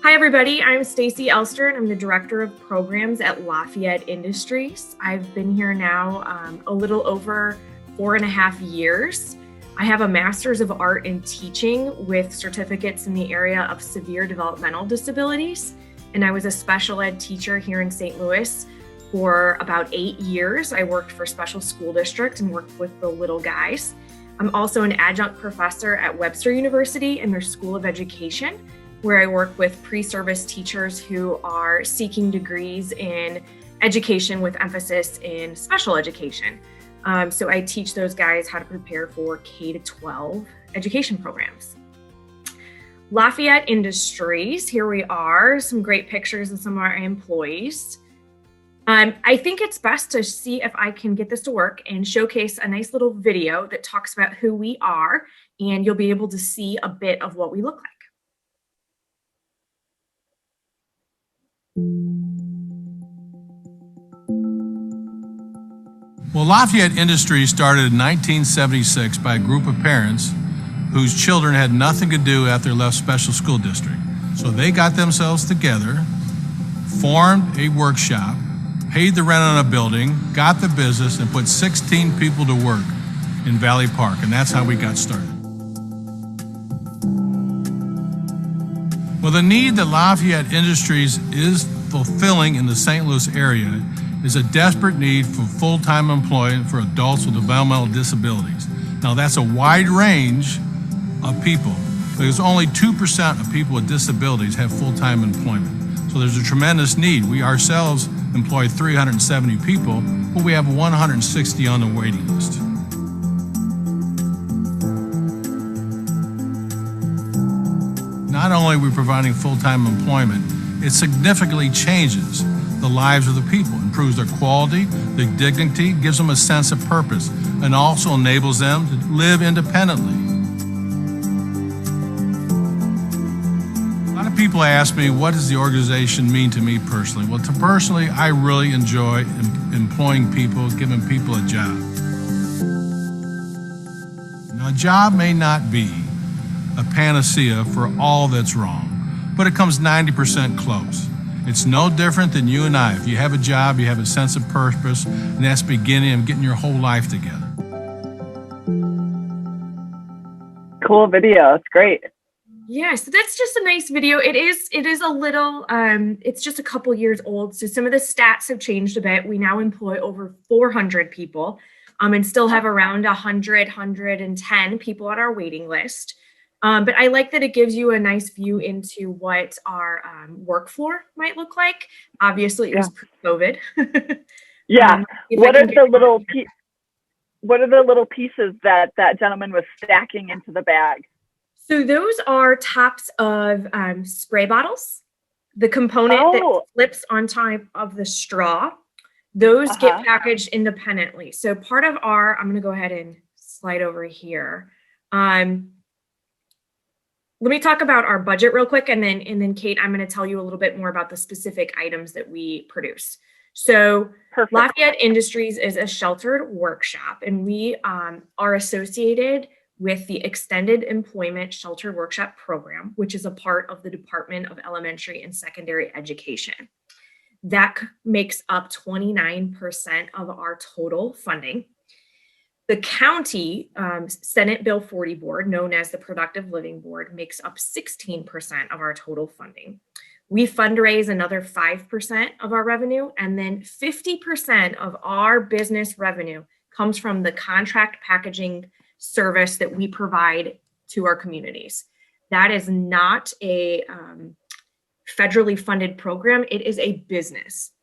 Hi, everybody. I'm Stacey Elster, and I'm the Director of Programs at Lafayette Industries. I've been here now a little over 4.5 years. I have a Master's of Art in Teaching with certificates in the area of severe developmental disabilities, and I was a special ed teacher here in St. Louis for about 8 years. I worked for special school district and worked with the little guys. I'm also an adjunct professor at Webster University in their School of Education, where I work with pre-service teachers who are seeking degrees in education with emphasis in special education. So I teach those guys how to prepare for K-12 education programs. Lafayette Industries, here we are, some great pictures of some of our employees. I think it's best to see if I can get this to work and showcase a nice little video that talks about who we are, and you'll be able to see a bit of what we look like. Well, Lafayette Industries started in 1976 by a group of parents whose children had nothing to do after they left special school district. So they got themselves together, formed a workshop, paid the rent on a building, got the business, and put 16 people to work in Valley Park, and that's how we got started. Well, the need that Lafayette Industries is fulfilling in the St. Louis area is a desperate need for full-time employment for adults with developmental disabilities. Now, that's a wide range of people, because only 2% of people with disabilities have full-time employment. So there's a tremendous need. We ourselves employ 370 people, but we have 160 on the waiting list. Not only are we providing full-time employment, it significantly changes the lives of the people, improves their quality, their dignity, gives them a sense of purpose, and also enables them to live independently. A lot of people ask me, what does the organization mean to me personally? Well, personally, I really enjoy employing people, giving people a job. Now, a job may not be a panacea for all that's wrong, but it comes 90% close. It's no different than you and I. If you have a job, you have a sense of purpose, and that's the beginning of getting your whole life together. Cool video. It's great. Yeah, so that's just a nice video. It is a little, it's just a couple years old. So some of the stats have changed a bit. We now employ over 400 people and still have around 110 people on our waiting list. But I like that it gives you a nice view into what our work floor might look like. Obviously, it was pre-COVID. Yeah. What are the little pieces that gentleman was stacking into the bag? So those are tops of spray bottles. The component that slips on top of the straw, those get packaged independently. So part of our, I'm going to go ahead and slide over here. Let me talk about our budget real quick, and then Kate, I'm going to tell you a little bit more about the specific items that we produce. So Lafayette Industries is a sheltered workshop, and we are associated with the Extended Employment Sheltered Workshop Program, which is a part of the Department of Elementary and Secondary Education. That makes up 29% of our total funding. The county Senate Bill 40 board, known as the Productive Living Board, makes up 16% of our total funding. We fundraise another 5% of our revenue, and then 50% of our business revenue comes from the contract packaging service that we provide to our communities. That is not a federally funded program. It is a business.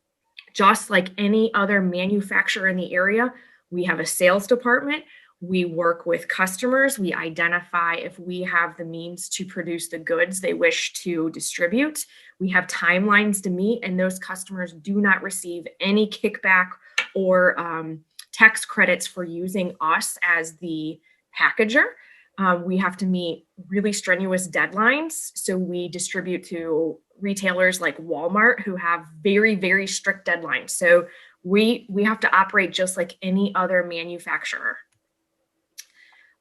Just like any other manufacturer in the area, we have a sales department. We work with customers. We identify if we have the means to produce the goods they wish to distribute. We have timelines to meet, and those customers do not receive any kickback or tax credits for using us as the packager. We have to meet really strenuous deadlines. So we distribute to retailers like Walmart, who have very, very strict deadlines. So we have to operate just like any other manufacturer.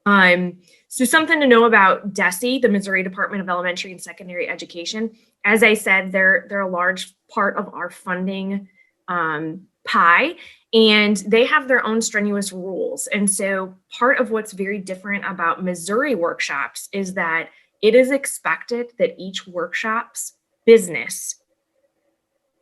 So something to know about DESE, the Missouri Department of Elementary and Secondary Education. As I said, they're a large part of our funding pie, and they have their own strenuous rules. And so part of what's very different about Missouri workshops is that it is expected that each workshop's business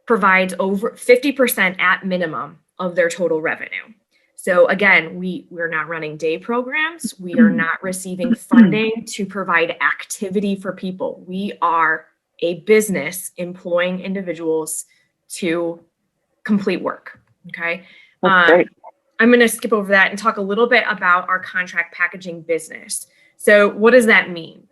provides over 50% at minimum of their total revenue. So again, we're not running day programs. We are not receiving funding to provide activity for people. We are a business employing individuals to complete work. Okay. That's great. I'm going to skip over that and talk a little bit about our contract packaging business. So what does that mean?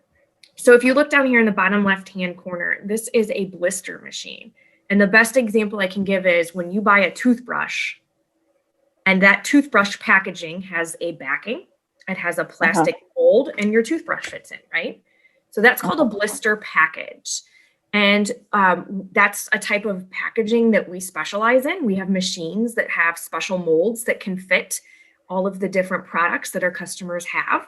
So if you look down here in the bottom left-hand corner, this is a blister machine. And the best example I can give is when you buy a toothbrush, and that toothbrush packaging has a backing, it has a plastic mold, and your toothbrush fits in, right? So that's called a blister package. And that's a type of packaging that we specialize in. We have machines that have special molds that can fit all of the different products that our customers have.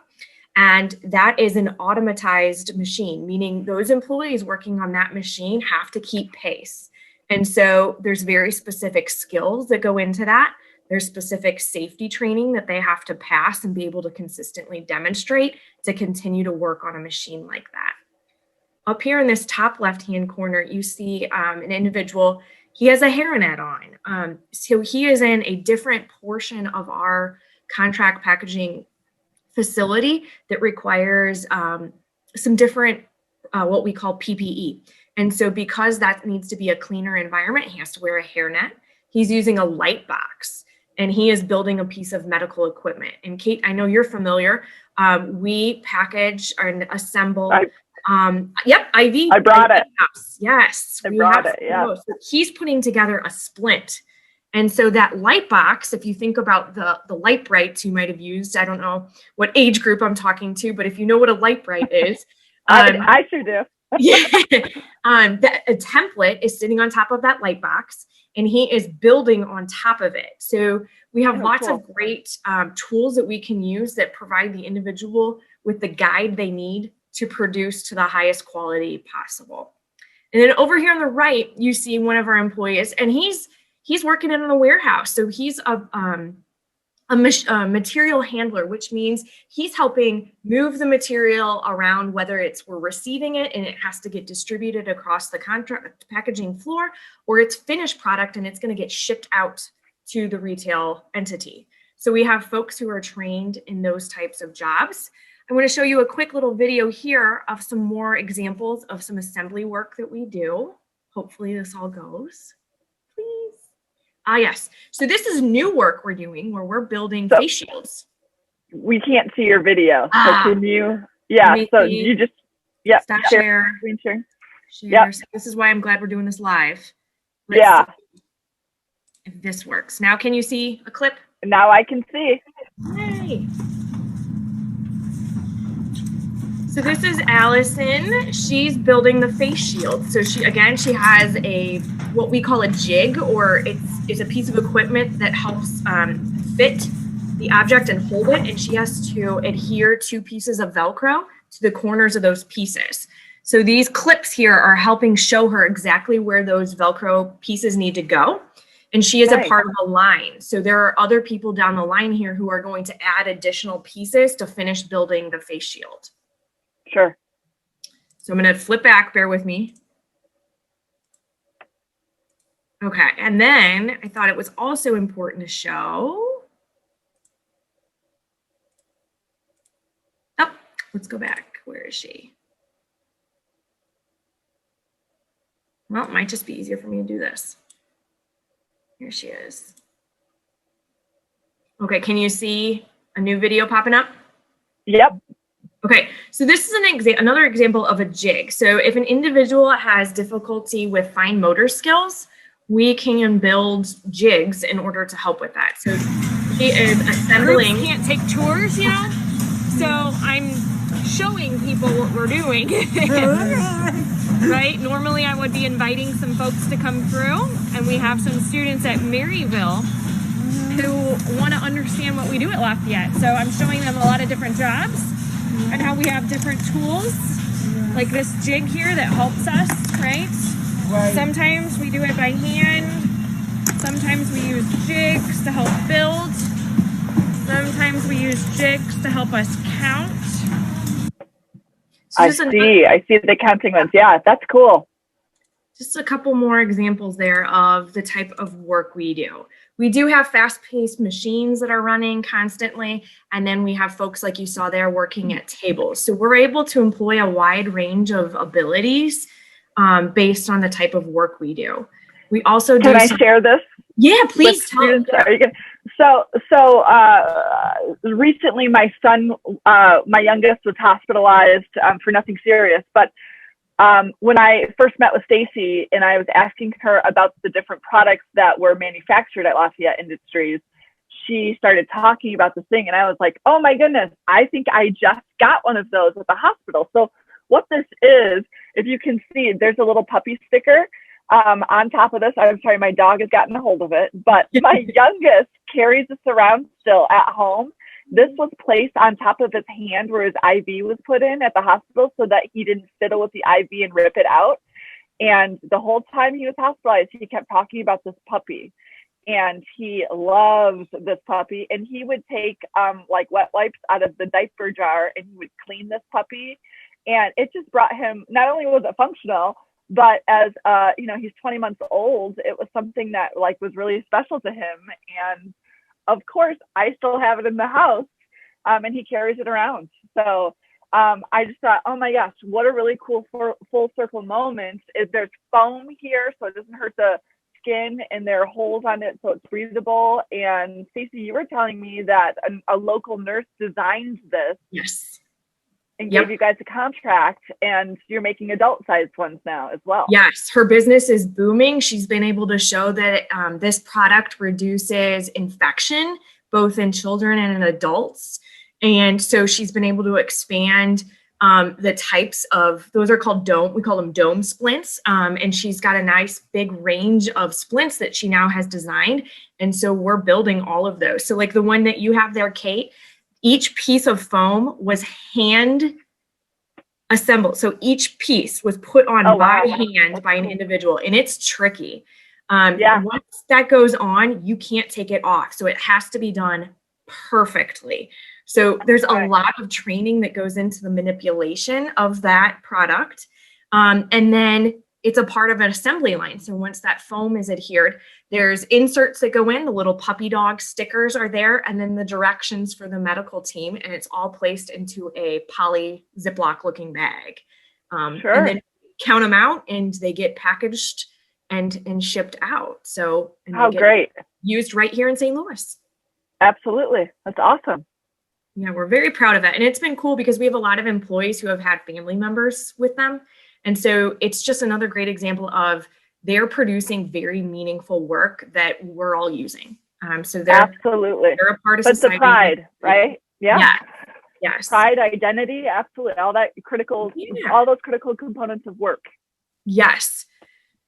And that is an automatized machine, meaning those employees working on that machine have to keep pace. And so there's very specific skills that go into that. There's specific safety training that they have to pass and be able to consistently demonstrate to continue to work on a machine like that. Up here in this top left-hand corner, you see an individual. He has a hairnet on. So he is in a different portion of our contract packaging facility that requires some different what we call PPE. And so because that needs to be a cleaner environment, he has to wear a hairnet. He's using a light box, and he is building a piece of medical equipment. And Kate, I know you're familiar. We package and assemble. IV. I brought it. Yes. I brought it. Yeah. So he's putting together a splint. And so that light box, if you think about the light brights you might have used, I don't know what age group I'm talking to, but if you know what a light bright is. I sure do. Yeah. A template is sitting on top of that light box, and he is building on top of it. So we have lots of great tools that we can use that provide the individual with the guide they need to produce to the highest quality possible. And then over here on the right, you see one of our employees, and he's working in the warehouse. So he's a material handler, which means he's helping move the material around, whether we're receiving it and it has to get distributed across the contract packaging floor, or it's finished product and it's going to get shipped out to the retail entity. So we have folks who are trained in those types of jobs. I want to show you a quick little video here of some more examples of some assembly work that we do. Hopefully this all goes. Please. Yes. So this is new work we're doing where we're building face shields. We can't see your video. So can you? Yeah. So you just, stop share. Screen share. Share. So this is why I'm glad we're doing this live. Let's see if this works. Now, can you see a clip? Now I can see. Yay. So this is Allison. She's building the face shield. So she has what we call a jig, or it's a piece of equipment that helps fit the object and hold it. And she has to adhere 2 pieces of Velcro to the corners of those pieces. So these clips here are helping show her exactly where those Velcro pieces need to go. And she is a part of a line. So there are other people down the line here who are going to add additional pieces to finish building the face shield. Sure. So I'm going to flip back. Bear with me. Okay. And then I thought it was also important to show. Oh, let's go back. Where is she? Well, it might just be easier for me to do this. Here she is. Okay. Can you see a new video popping up? Yep. Okay, so this is another example of a jig. So if an individual has difficulty with fine motor skills, we can build jigs in order to help with that. So she is assembling. Groups can't take tours, so I'm showing people what we're doing. Right? Normally I would be inviting some folks to come through, and we have some students at Maryville who want to understand what we do at Lafayette. So I'm showing them a lot of different jobs and how we have different tools, like this jig here that helps us, right? Sometimes we do it by hand. Sometimes we use jigs to help build. Sometimes we use jigs to help us count. I see the counting ones. Yeah, that's cool. Just a couple more examples there of the type of work we do. We do have fast-paced machines that are running constantly, and then we have folks like you saw there working at tables. So we're able to employ a wide range of abilities based on the type of work we do. We also do. Can I share this? Yeah, please tell. So recently, my son, my youngest, was hospitalized for nothing serious. But when I first met with Stacey and I was asking her about the different products that were manufactured at Lafayette Industries, she started talking about this thing, and I was like, "Oh my goodness! I think I just got one of those at the hospital." So what this is, if you can see, there's a little puppy sticker. On top of this, I'm sorry, my dog has gotten a hold of it, but my youngest carries this around still at home. This was placed on top of his hand where his IV was put in at the hospital so that he didn't fiddle with the IV and rip it out. And the whole time he was hospitalized, he kept talking about this puppy. And he loves this puppy. And he would take like wet wipes out of the diaper jar and he would clean this puppy. And it just brought him, not only was it functional, but as he's 20 months old, it was something that like was really special to him. And of course, I still have it in the house, and he carries it around. So I just thought, oh my gosh, what a really cool full circle moment. Is there's foam here, so it doesn't hurt the skin, and there are holes on it, so it's breathable. And Stacey, you were telling me that a local nurse designed this. Yes. And gave you guys a contract, and you're making adult-sized ones now as well. Yes, her business is booming. She's been able to show that this product reduces infection, both in children and in adults. And so she's been able to expand the types of, those are called we call them dome splints. And she's got a nice big range of splints that she now has designed. And so we're building all of those. So like the one that you have there, Kate, each piece of foam was hand assembled. So each piece was put on by hand by an individual, and it's tricky. Once that goes on, you can't take it off. So it has to be done perfectly. So there's a lot of training that goes into the manipulation of that product. And then it's a part of an assembly line. So once that foam is adhered, there's inserts that go in, the little puppy dog stickers are there, and then the directions for the medical team, and it's all placed into a poly Ziploc looking bag. And then count them out, and they get packaged and shipped out. So great. Used right here in St. Louis. Absolutely. That's awesome. Yeah, we're very proud of that. And it's been cool because we have a lot of employees who have had family members with them. And so it's just another great example of they're producing very meaningful work that we're all using. So they're absolutely they're a part of but society. The pride, right? Yeah. Yes. Pride, identity, absolutely. All that critical, all those critical components of work. Yes.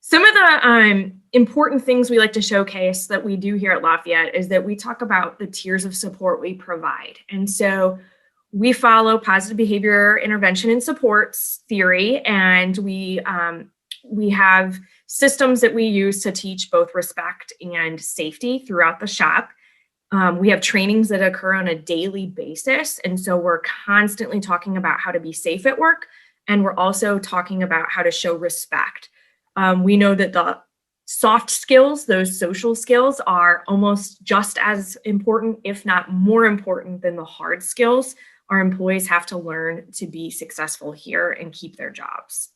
Some of the important things we like to showcase that we do here at Lafayette is that we talk about the tiers of support we provide. And so we follow positive behavior intervention and supports theory, and we have systems that we use to teach both respect and safety throughout the shop. We have trainings that occur on a daily basis, and so we're constantly talking about how to be safe at work, and we're also talking about how to show respect. We know that the soft skills, those social skills, are almost just as important, if not more important than the hard skills our employees have to learn to be successful here and keep their jobs.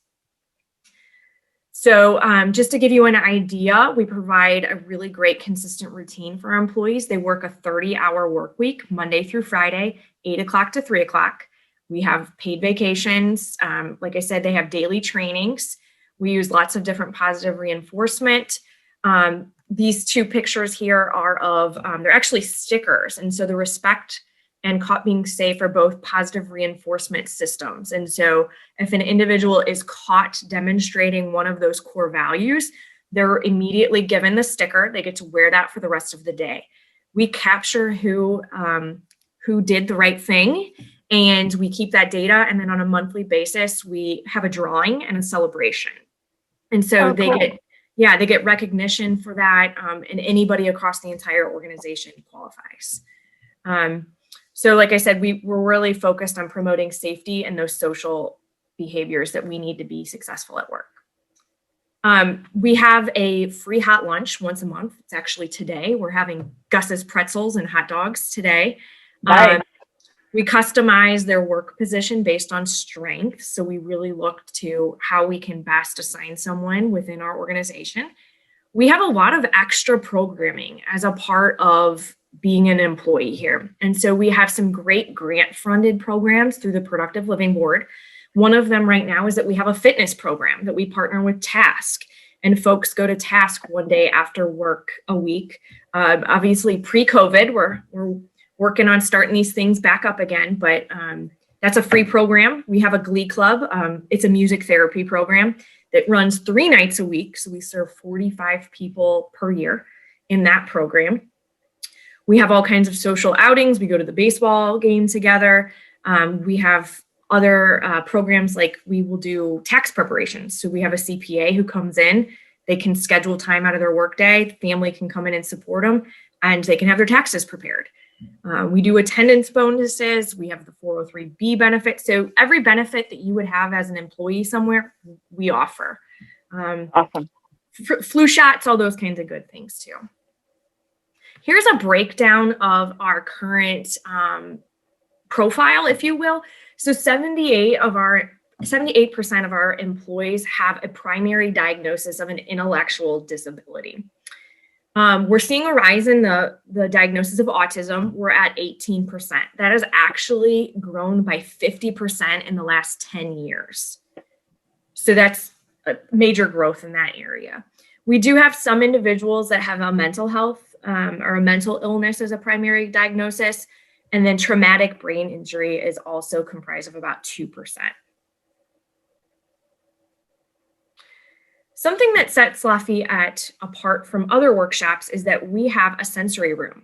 So just to give you an idea, we provide a really great consistent routine for our employees. They work a 30-hour work week, Monday through Friday, 8 o'clock to 3 o'clock. We have paid vacations. Like I said, they have daily trainings. We use lots of different positive reinforcement. These two pictures here are of, they're actually stickers. And so the respect and caught being safe are both positive reinforcement systems. And so if an individual is caught demonstrating one of those core values, they're immediately given the sticker. They get to wear that for the rest of the day. we capture who did the right thing, and we keep that data. And then on a monthly basis, we have a drawing and a celebration. And so they get recognition for that, and anybody across the entire organization qualifies. So like I said, we're really focused on promoting safety and those social behaviors that we need to be successful at work. We have a free hot lunch once a month. It's actually today. We're having Gus's pretzels and hot dogs today. Nice. We customize their work position based on strength. So we really looked to how we can best assign someone within our organization. We have a lot of extra programming as a part of being an employee here. And so we have some great grant-funded programs through the Productive Living Board. One of them right now is that we have a fitness program that we partner with Task, and folks go to Task one day after work a week. Obviously, pre-COVID, we're working on starting these things back up again, but that's a free program. We have a Glee Club. It's a music therapy program that runs 3 nights a week. So we serve 45 people per year in that program. We have all kinds of social outings. We go to the baseball game together. We have other programs, like we will do tax preparations. So we have a CPA who comes in. They can schedule time out of their workday. The family can come in and support them, and they can have their taxes prepared. We do attendance bonuses. We have the 403B benefit. So every benefit that you would have as an employee somewhere, we offer. Awesome. Flu shots, all those kinds of good things too. Here's a breakdown of our current profile, if you will. So 78% of our employees have a primary diagnosis of an intellectual disability. We're seeing a rise in the diagnosis of autism. We're at 18%. That has actually grown by 50% in the last 10 years. So that's a major growth in that area. We do have some individuals that have a mental health or a mental illness as a primary diagnosis. And then traumatic brain injury is also comprised of about 2%. Something that sets Lafayette apart from other workshops is that we have a sensory room.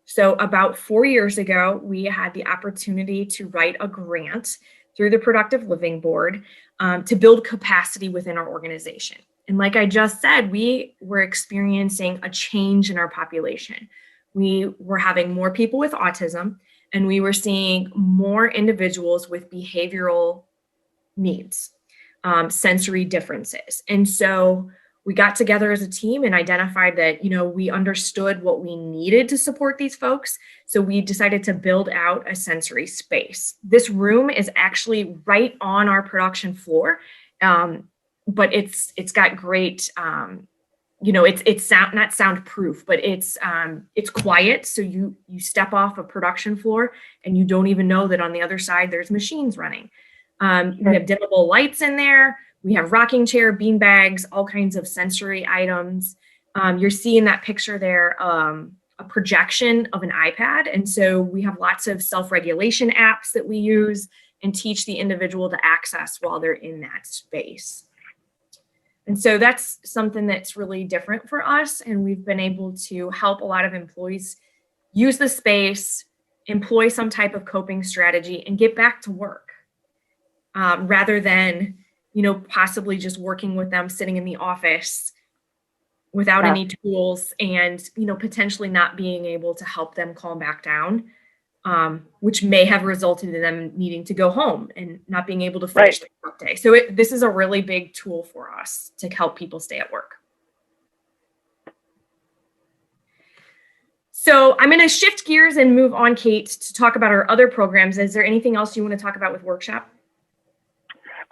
So about 4 years ago, we had the opportunity to write a grant through the Productive Living Board to build capacity within our organization. And like I just said, we were experiencing a change in our population. We were having more people with autism, and we were seeing more individuals with behavioral needs, sensory differences. And so we got together as a team and identified that, we understood what we needed to support these folks. So we decided to build out a sensory space. This room is actually right on our production floor, but it's got great, it's not soundproof, but it's quiet. So you step off a production floor and you don't even know that on the other side there's machines running. We have dimmable lights in there. We have rocking chair, bean bags, all kinds of sensory items. You're seeing that picture there, a projection of an iPad. And so we have lots of self-regulation apps that we use and teach the individual to access while they're in that space. And so that's something that's really different for us. And we've been able to help a lot of employees use the space, employ some type of coping strategy, and get back to work rather than, possibly just working with them sitting in the office without any tools and, potentially not being able to help them calm back down, which may have resulted in them needing to go home and not being able to finish their workday. So this is a really big tool for us to help people stay at work. So I'm going to shift gears and move on, Kate, to talk about our other programs. Is there anything else you want to talk about with Workshop?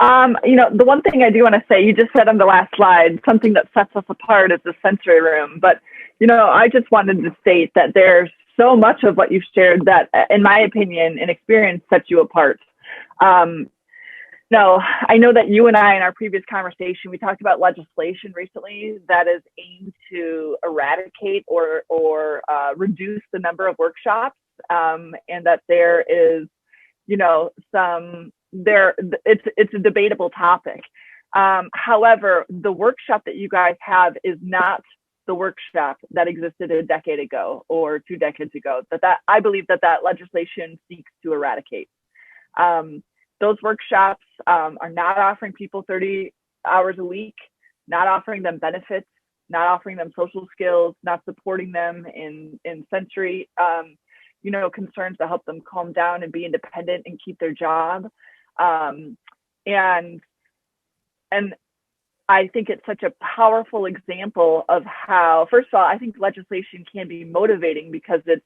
The one thing I do want to say, you just said on the last slide, something that sets us apart is the sensory room. But, I just wanted to state that there's so much of what you've shared that, in my opinion and experience, sets you apart. No, I know that you and I, in our previous conversation, we talked about legislation recently that is aimed to eradicate or reduce the number of workshops, and that there is, it's a debatable topic. However, the workshop that you guys have is not the workshop that existed a decade ago or 2 decades ago that I believe that legislation seeks to eradicate. Those workshops are not offering people 30 hours a week, not offering them benefits, not offering them social skills, not supporting them in sensory, concerns to help them calm down and be independent and keep their job. And I think it's such a powerful example of how, first of all, I think legislation can be motivating because it's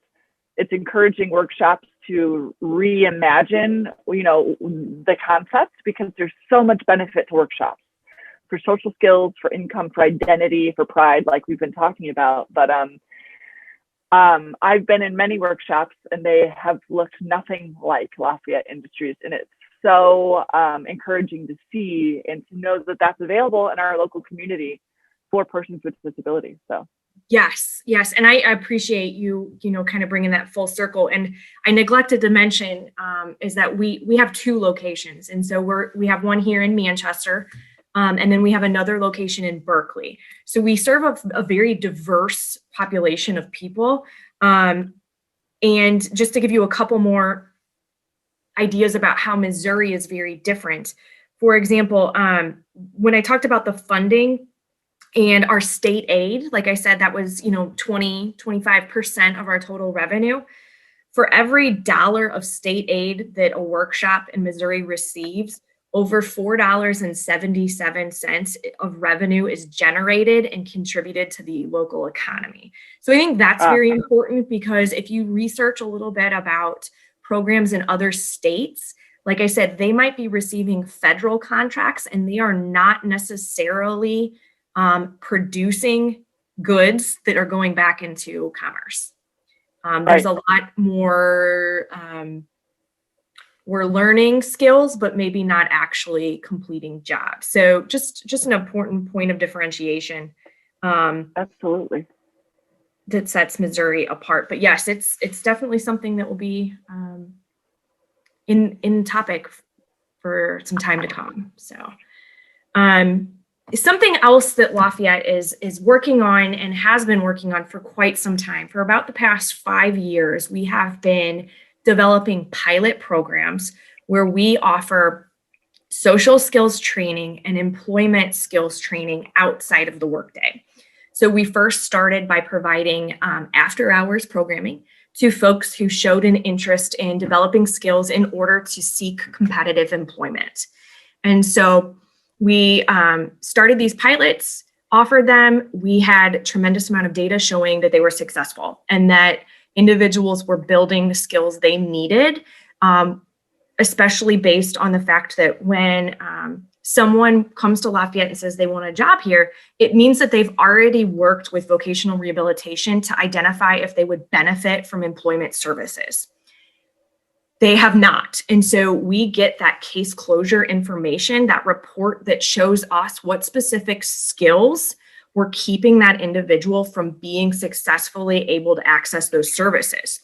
encouraging workshops to reimagine, the concepts, because there's so much benefit to workshops for social skills, for income, for identity, for pride, like we've been talking about. But I've been in many workshops and they have looked nothing like Lafayette Industries, and it's so encouraging to see and to know that that's available in our local community for persons with disabilities. So yes, and I appreciate you kind of bringing that full circle. And I neglected to mention is that we have 2 locations, and so we have one here in Manchester, and then we have another location in Berkeley. So we serve a very diverse population of people. And just to give you a couple more ideas about how Missouri is very different. For example, when I talked about the funding and our state aid, like I said, that was, 25% of our total revenue. For every dollar of state aid that a workshop in Missouri receives, over $4.77 of revenue is generated and contributed to the local economy. So I think that's very important, because if you research a little bit about programs in other states, like I said, they might be receiving federal contracts and they are not necessarily producing goods that are going back into commerce. There's a lot more, we're learning skills, but maybe not actually completing jobs. So just an important point of differentiation. Absolutely. That sets Missouri apart. But yes, it's definitely something that will be in topic for some time to come. So something else that Lafayette is working on and has been working on for quite some time. For about the past 5 years, we have been developing pilot programs where we offer social skills training and employment skills training outside of the workday. So we first started by providing after-hours programming to folks who showed an interest in developing skills in order to seek competitive employment. And so we started these pilots, offered them. We had a tremendous amount of data showing that they were successful and that individuals were building the skills they needed, especially based on the fact that when someone comes to Lafayette and says they want a job here, it means that they've already worked with vocational rehabilitation to identify if they would benefit from employment services. They have not. And so we get that case closure information, that report that shows us what specific skills were keeping that individual from being successfully able to access those services.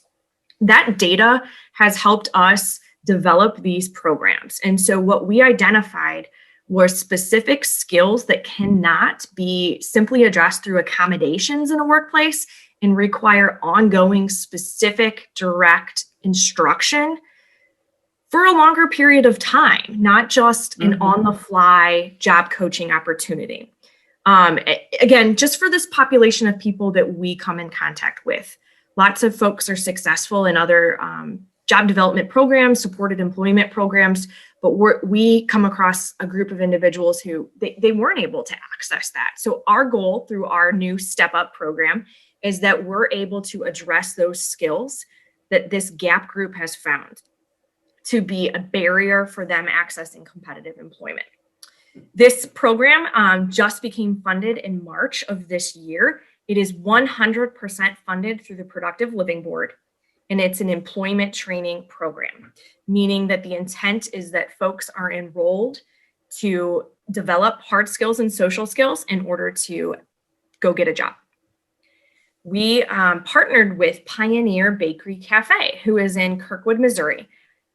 That data has helped us develop these programs. And so what we identified were specific skills that cannot be simply addressed through accommodations in a workplace and require ongoing, specific, direct instruction for a longer period of time, not just an on-the-fly job coaching opportunity. Again, just for this population of people that we come in contact with, lots of folks are successful in other job development programs, supported employment programs, but we come across a group of individuals who they weren't able to access that. So our goal through our new Step Up program is that we're able to address those skills that this gap group has found to be a barrier for them accessing competitive employment. This program just became funded in March of this year. It is 100% funded through the Productive Living Board, and it's an employment training program, meaning that the intent is that folks are enrolled to develop hard skills and social skills in order to go get a job. We partnered with Pioneer Bakery Cafe, who is in Kirkwood, Missouri.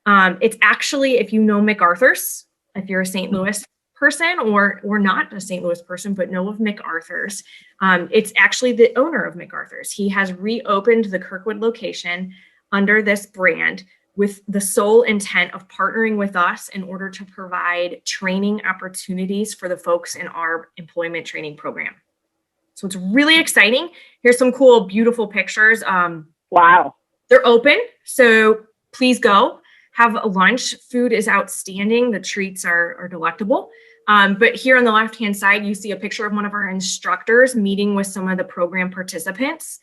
It's actually, if you know MacArthur's, if you're a St. Louis person or not a St. Louis person, but know of MacArthur's. It's actually the owner of MacArthur's. He has reopened the Kirkwood location under this brand with the sole intent of partnering with us in order to provide training opportunities for the folks in our employment training program. So it's really exciting. Here's some cool, beautiful pictures. Wow. They're open, so please go have a lunch. Food is outstanding. The treats are delectable. But here on the left-hand side, you see a picture of one of our instructors meeting with some of the program participants.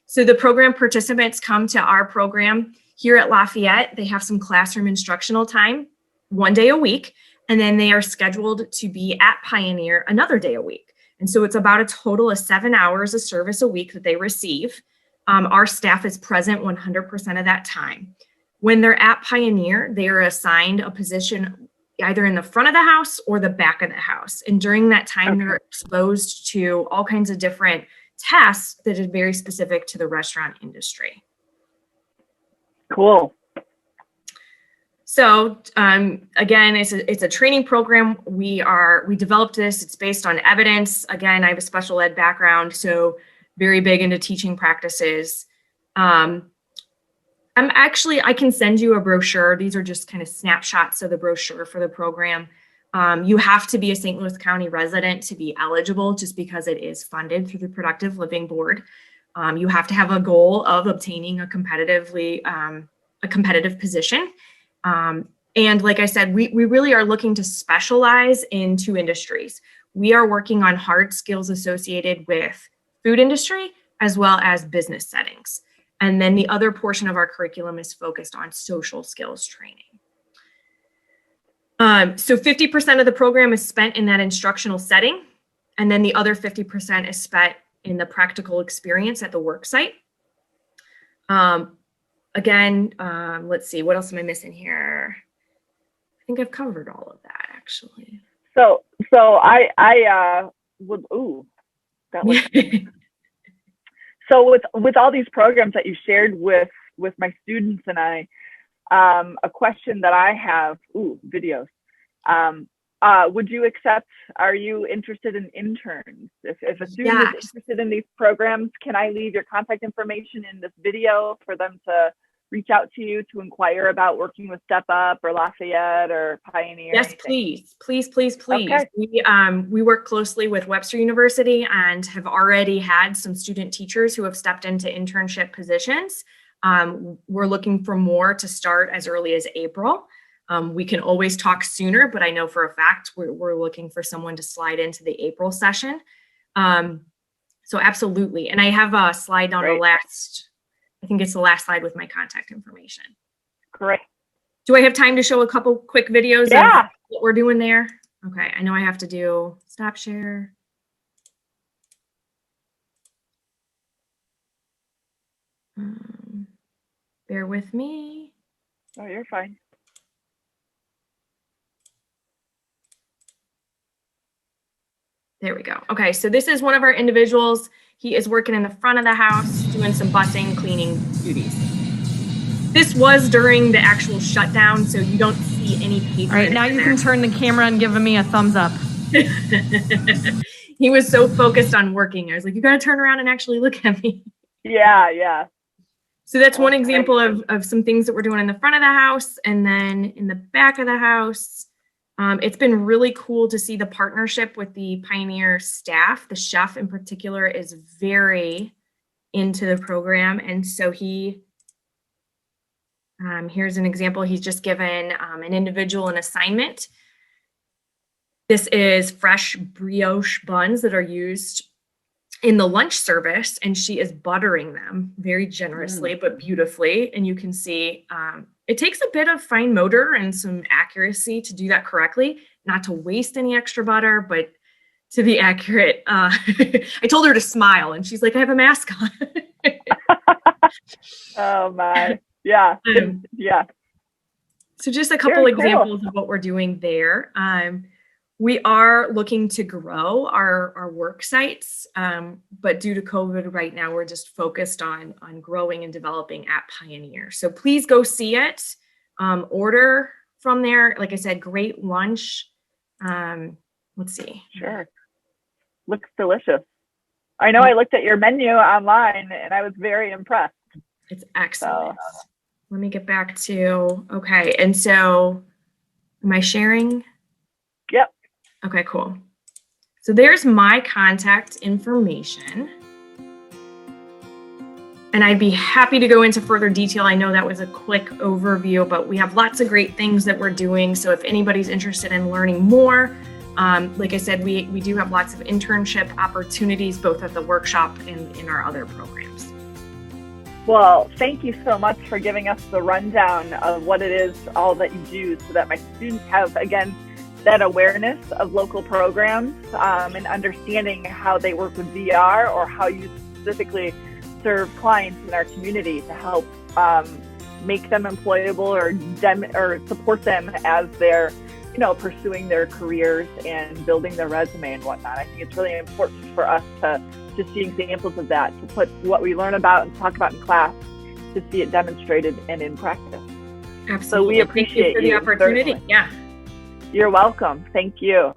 So the program participants come to our program here at Lafayette. They have some classroom instructional time 1 day a week, and then they are scheduled to be at Pioneer another day a week. And so it's about a total of 7 hours of service a week that they receive. Our staff is present 100% of that time. When they're at Pioneer, they are assigned a position either in the front of the house or the back of the house. And during that time, they're exposed to all kinds of different tasks that is very specific to the restaurant industry. Cool. So again, it's a training program. We developed this. It's based on evidence. Again, I have a special ed background, so very big into teaching practices. I can send you a brochure. These are just kind of snapshots of the brochure for the program. You have to be a St. Louis County resident to be eligible, just because it is funded through the Productive Living Board. You have to have a goal of obtaining a competitive position. And like I said, we really are looking to specialize in 2 industries. We are working on hard skills associated with food industry as well as business settings. And then the other portion of our curriculum is focused on social skills training. So 50% of the program is spent in that instructional setting. And then the other 50% is spent in the practical experience at the work site. Let's see, what else am I missing here? I think I've covered all of that, actually. So I would, that was, so with all these programs that you shared with my students and I, a question that I have, videos. Would you accept, are you interested in interns? If a student is interested in these programs, can I leave your contact information in this video for them to reach out to you to inquire about working with Step Up or Lafayette or Pioneer? Yes, please. Okay. We work closely with Webster University and have already had some student teachers who have stepped into internship positions. We're looking for more to start as early as April. We can always talk sooner, but I know for a fact we're looking for someone to slide into the April session. So absolutely. And I have a slide on the last, I think it's the last slide with my contact information. Great. Do I have time to show a couple quick videos of what we're doing there? Okay, I know I have to do stop share. Bear with me. Oh, you're fine. There we go. Okay, so this is one of our individuals. He is working in the front of the house, doing some busing, cleaning duties. This was during the actual shutdown, so you don't see any paper. All right, now you can turn the camera and give me a thumbs up. He was so focused on working. I was like, you got to turn around and actually look at me. Yeah. So that's one example of some things that we're doing in the front of the house, and then in the back of the house. It's been really cool to see the partnership with the Pioneer staff. The chef in particular is very into the program. And so here's an example. He's just given an individual an assignment. This is fresh brioche buns that are used in the lunch service, and she is buttering them very generously, but beautifully. And you can see it takes a bit of fine motor and some accuracy to do that correctly, not to waste any extra butter, but to be accurate. I told her to smile, and she's like, I have a mask on. Oh my, yeah. So just a couple examples of what we're doing there. We are looking to grow our work sites, but due to COVID right now, we're just focused on growing and developing at Pioneer. So please go see it, order from there. Like I said, great lunch. Let's see. Sure. Looks delicious. I know I looked at your menu online and I was very impressed. It's excellent. So, let me get back to, okay. And so am I sharing? Yep. Okay, cool. So there's my contact information. And I'd be happy to go into further detail. I know that was a quick overview, but we have lots of great things that we're doing. So if anybody's interested in learning more, like I said, we do have lots of internship opportunities, both at the workshop and in our other programs. Well, thank you so much for giving us the rundown of what it is, all that you do, so that my students have, again, that awareness of local programs and understanding how they work with VR or how you specifically serve clients in our community to help make them employable or support them as they're, pursuing their careers and building their resume and whatnot. I think it's really important for us to see examples of that, to put what we learn about and talk about in class, to see it demonstrated and in practice. Absolutely. So we appreciate Thank you for the opportunity. Certainly. Yeah. You're welcome. Thank you.